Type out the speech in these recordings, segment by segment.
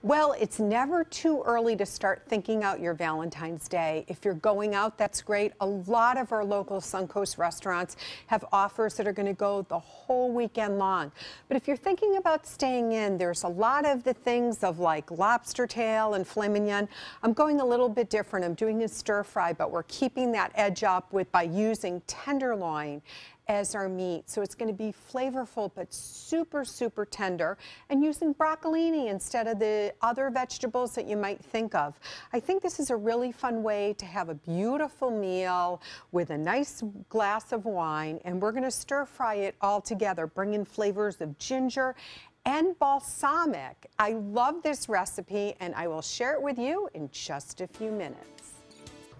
Well, it's never too early to start thinking out your Valentine's Day. If you're going out, that's great. A lot of our local Suncoast restaurants have offers that are going to go the whole weekend long. But if you're thinking about staying in, there's a lot of the things of like lobster tail and filet mignon. I'm going a little bit different. I'm doing a stir fry, but we're keeping that edge up by using tenderloin as our meat. So it's going to be flavorful but super, super tender, and using broccolini instead of the other vegetables that you might think of. I think this is a really fun way to have a beautiful meal with a nice glass of wine, and we're going to stir fry it all together, bring in flavors of ginger and balsamic. I love this recipe, and I will share it with you in just a few minutes.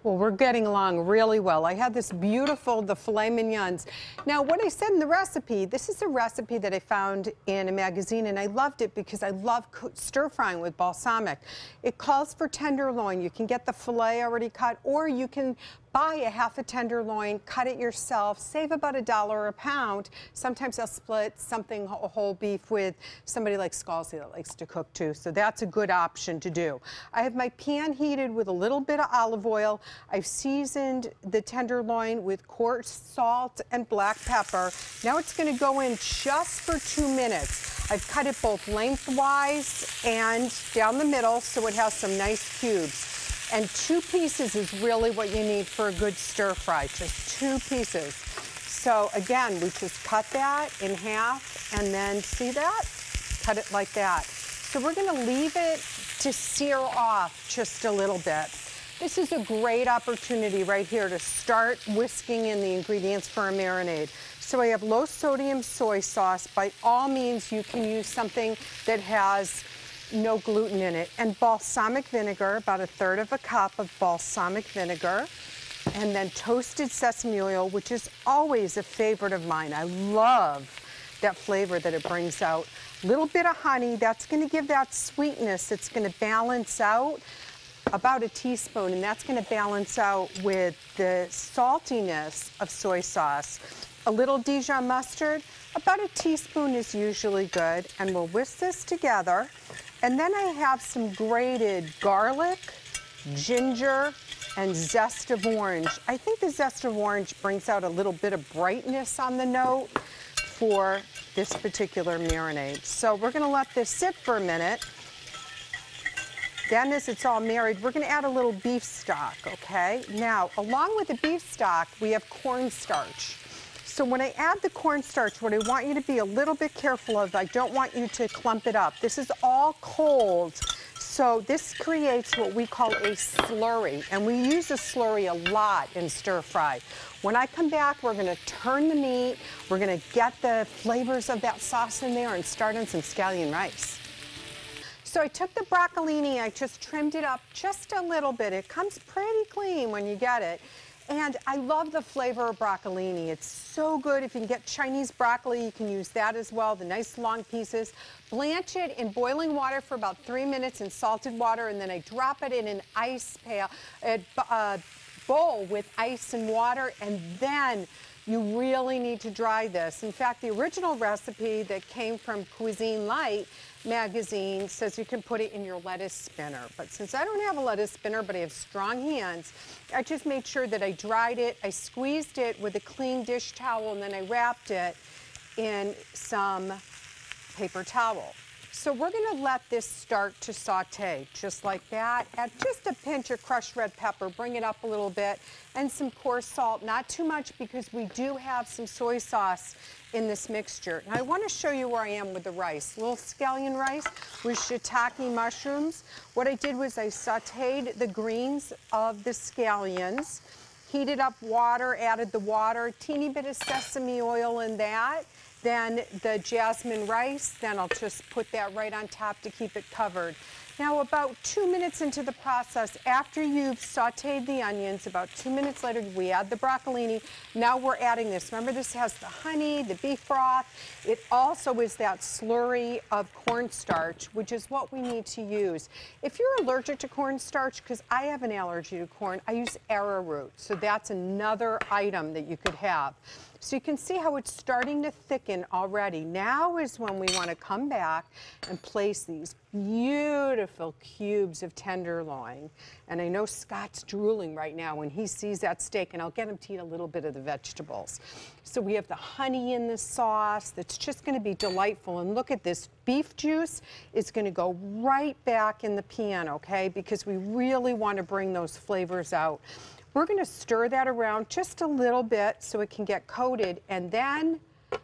Well, we're getting along really well. I had the filet mignons. Now, what I said in the recipe, this is a recipe that I found in a magazine, and I loved it because I love stir frying with balsamic. It calls for tenderloin. You can get the filet already cut, or you can buy a half a tenderloin, cut it yourself, save about $1 a pound. Sometimes I'll split something whole beef with somebody like Scalzi that likes to cook too, so that's a good option to do. I have my pan heated with a little bit of olive oil. I've seasoned the tenderloin with coarse salt and black pepper. Now it's going to go in just for 2 minutes. I've cut it both lengthwise and down the middle so it has some nice cubes. And 2 pieces is really what you need for a good stir fry, just 2 pieces. So again, we just cut that in half, and then see that? Cut it like that. So we're gonna leave it to sear off just a little bit. This is a great opportunity right here to start whisking in the ingredients for a marinade. So I have low sodium soy sauce. By all means, you can use something that has no gluten in it. And balsamic vinegar, about 1/3 of a cup of balsamic vinegar. And then toasted sesame oil, which is always a favorite of mine. I love that flavor that it brings out. A little bit of honey, that's gonna give that sweetness. It's gonna balance out about a teaspoon, and that's gonna balance out with the saltiness of soy sauce. A little Dijon mustard, about a teaspoon is usually good, and we'll whisk this together. And then I have some grated garlic, ginger, and zest of orange. I think the zest of orange brings out a little bit of brightness on the note for this particular marinade. So we're gonna let this sit for a minute. Then as it's all married, we're gonna add a little beef stock, okay? Now, along with the beef stock, we have cornstarch. So when I add the cornstarch, what I want you to be a little bit careful of, I don't want you to clump it up. This is all cold, so this creates what we call a slurry, and we use a slurry a lot in stir fry. When I come back, we're gonna turn the meat, we're gonna get the flavors of that sauce in there and start on some scallion rice. So I took the broccolini, I just trimmed it up just a little bit. It comes pretty clean when you get it. And I love the flavor of broccolini. It's so good. If you can get Chinese broccoli, you can use that as well, the nice long pieces. Blanch it in boiling water for about 3 minutes in salted water, and then I drop it in an ice pail, a bowl with ice and water, and then you really need to dry this. In fact, the original recipe that came from Cuisine Light magazine says you can put it in your lettuce spinner. But since I don't have a lettuce spinner, but I have strong hands, I just made sure that I dried it. I squeezed it with a clean dish towel, and then I wrapped it in some paper towel. So we're gonna let this start to saute, just like that. Add just a pinch of crushed red pepper, bring it up a little bit, and some coarse salt, not too much because we do have some soy sauce in this mixture. Now I wanna show you where I am with the rice. A little scallion rice with shiitake mushrooms. What I did was I sauteed the greens of the scallions, heated up water, added the water, teeny bit of sesame oil in that, then the jasmine rice, then I'll just put that right on top to keep it covered. Now about 2 minutes into the process, after you've sauteed the onions, about 2 minutes later, we add the broccolini. Now we're adding this. Remember, this has the honey, the beef broth. It also is that slurry of cornstarch, which is what we need to use. If you're allergic to cornstarch, because I have an allergy to corn, I use arrowroot. So that's another item that you could have. So you can see how it's starting to thicken already. Now is when we want to come back and place these beautiful cubes of tenderloin. And I know Scott's drooling right now when he sees that steak, and I'll get him to eat a little bit of the vegetables. So we have the honey in the sauce that's just going to be delightful. And look at this, beef juice is going to go right back in the pan, okay? Because we really want to bring those flavors out. We're going to stir that around just a little bit so it can get coated, and then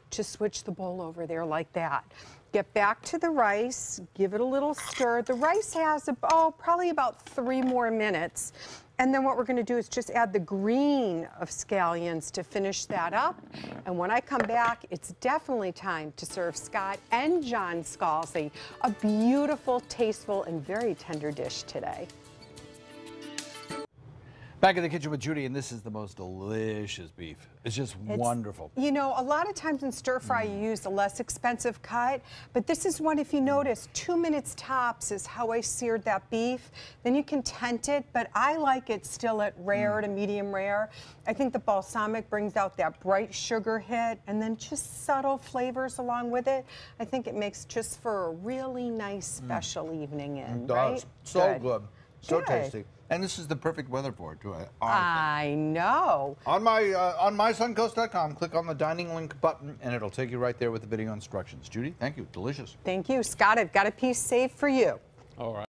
just switch the bowl over there like that. Get back to the rice, give it a little stir. The rice has, probably about 3 more minutes. And then what we're going to do is just add the green of scallions to finish that up. And when I come back, it's definitely time to serve Scott and John Scalzi a beautiful, tasteful, and very tender dish today. Back in the kitchen with Judy, and this is the most delicious beef. It's just wonderful. You know, a lot of times in stir fry you use a less expensive cut, but this is one, if you notice, 2 minutes tops is how I seared that beef. Then you can tent it, but I like it still at rare to medium rare. I think the balsamic brings out that bright sugar hit, and then just subtle flavors along with it. I think it makes just for a really nice special evening in, it does. right? So good. So Good. tasty. And this is the perfect weather for it, too. I know. On mysuncoast.com, click on the dining link button, and it'll take you right there with the video instructions. Judy, thank you. Delicious. Thank you. Scott, I've got a piece saved for you. All right.